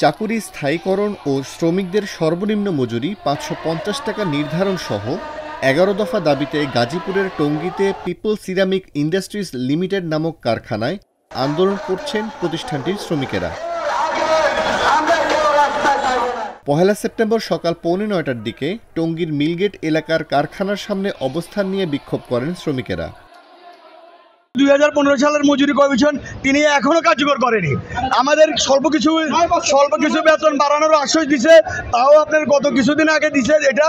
চাকুরি স্থায়ীকরণ ও শ্রমিকদের সর্বনিম্ন মজুরি ৫৫০ টাকা নির্ধারণ সহ ১১ দফা দাবিতে গাজীপুরের টঙ্গীতে পিপল সিরামিক ইন্ডাস্ট্রিজ লিমিটেড নামক কারখানায় আন্দোলন করছেন প্রতিষ্ঠানটির শ্রমিকেরা। ১ সেপ্টেম্বর সকাল ৮:৩০টার দিকে টঙ্গীর মিলগেট এলাকার কারখানার সামনে অবস্থান নিয়ে বিক্ষোভ করেন শ্রমিকেরা। ২০১৫ সালের মজুরি কমিশন তিনি এখনো কার্যকর করেনি। আমাদের স্বল্প কিছু বেতন বাড়ানোর আশ্বাস দিছে, তাও আপনার গত কিছুদিন আগে দিছে। এটা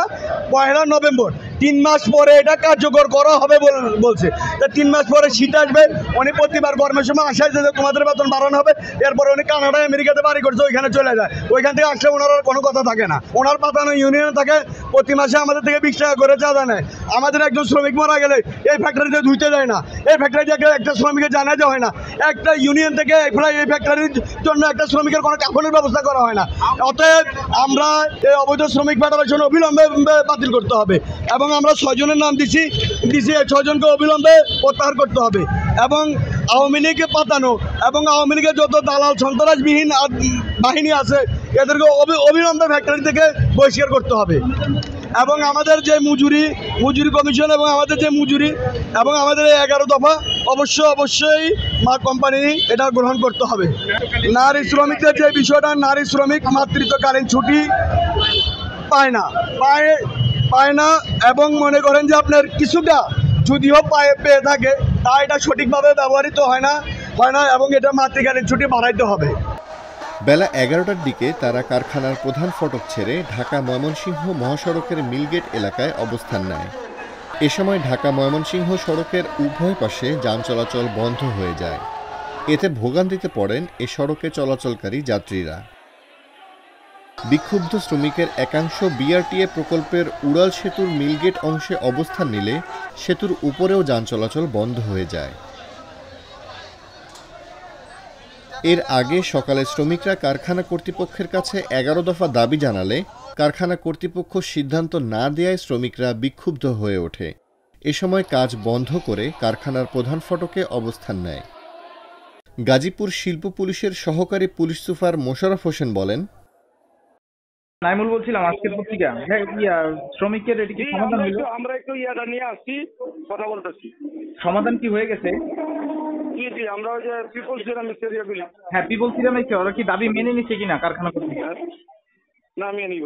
১ নভেম্বর, ৩ মাস পরে এটা কার্যকর করা হবে বলছে। ৩ মাস পরে শীত আসবে, উনি প্রতিবার গরমের সময় আশ্বাস দিয়েছে তোমাদের বেতন বাড়ানো হবে। এরপরে উনি কানাডায় আমেরিকাতে বাড়ি করছে, ওইখানে চলে যায়। ওইখান থেকে আসলে ওনার আর কোনো কথা থাকে না। ওনার পাতানো ইউনিয়ন থাকে, প্রতি মাসে আমাদের থেকে ২০ টাকা করে চাঁদা নেয়। আমাদের একজন শ্রমিক মারা গেলে এই ফ্যাক্টরিতে ধুইতে যায় না, এই ফ্যাক্টরিতে একটা শ্রমিকের জানাজা হয় না, একটা ইউনিয়ন থেকে এই ফ্যাক্টরির জন্য একটা শ্রমিকের কোনো কাফনের ব্যবস্থা করা হয় না। অতএব আমরা এই অবৈধ শ্রমিক ফেডারেশন অবিলম্বে বাতিল করতে হবে এবং আমরা ৬ জনের নাম দিছি। এই ৬ জনকে অবিলম্বে প্রত্যাহার করতে হবে এবং আওয়ামী লীগকে পাতানো এবং আওয়ামী লীগের যত দালাল সন্ত্রাসবিহীন বাহিনী আছে এদেরকে অবিলম্বে ফ্যাক্টরি থেকে বহিষ্কার করতে হবে এবং আমাদের যে মজুরি কমিশন এবং আমাদের যে মজুরি এবং আমাদের এই ১১ দফা অবশ্যই কোম্পানি এটা গ্রহণ করতে হবে। নারী শ্রমিকদের যে বিষয়টা, নারী শ্রমিক মাতৃত্বকালীন ছুটি পায় না এবং মনে করেন যে আপনার কিছুটা যদিও পেয়ে থাকে তা এটা সঠিকভাবে ব্যবহৃত হয় না এবং এটা মাতৃকালীন ছুটি বাড়াইতে হবে। বেলা ১১টার দিকে তারা কারখানার প্রধান ফটক ছেড়ে ঢাকা ময়মনসিংহ মহাসড়কের মিলগেট এলাকায় অবস্থান নেয়। এ সময় ঢাকা ময়মনসিংহ সড়কের উভয় পাশে যান চলাচল বন্ধ হয়ে যায়। এতে ভোগান্তিতে পড়েন এ সড়কে চলাচলকারী যাত্রীরা। বিক্ষুব্ধ শ্রমিকের একাংশ বিআরটিএ প্রকল্পের উড়াল সেতুর মিলগেট অংশে অবস্থান নিলে সেতুর উপরেও যান চলাচল বন্ধ হয়ে যায়। এর আগে সকালে শ্রমিকরা কারখানা কর্তৃপক্ষের কাছে ১১ দফা দাবি জানালে কারখানা কর্তৃপক্ষ সিদ্ধান্ত না দেয়ায় শ্রমিকরা বিক্ষুব্ধ হয়ে ওঠে। এ সময় কাজ বন্ধ করে কারখানার প্রধান ফটকে অবস্থান নেয়। গাজীপুর শিল্প পুলিশের সহকারী পুলিশ সুপার মোশাররফ হোসেন বলেন, নাইমুল বলছিলাম, আজকের পত্রিকা শ্রমিকের এটি কি সমাধান হলো? আমরা একটু ইয়াটা নিয়ে আসছি, কথা বলতেছি। সমাধান কি হয়ে গেছে? জি, আমরা ওই যে পিপল সিরামিক এরিয়াগুলি। হ্যাঁ, পিপল সিরামিক, ওরা কি দাবি মেনে নিচ্ছে কিনা কারখানা কর্তৃপক্ষ? না, মেনে নিব।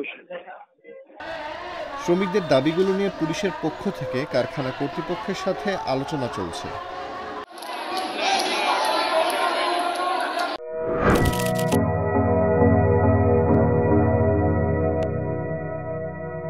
শ্রমিকদের দাবিগুলো নিয়ে পুলিশের পক্ষ থেকে কারখানা কর্তৃপক্ষের সাথে আলোচনা চলছে।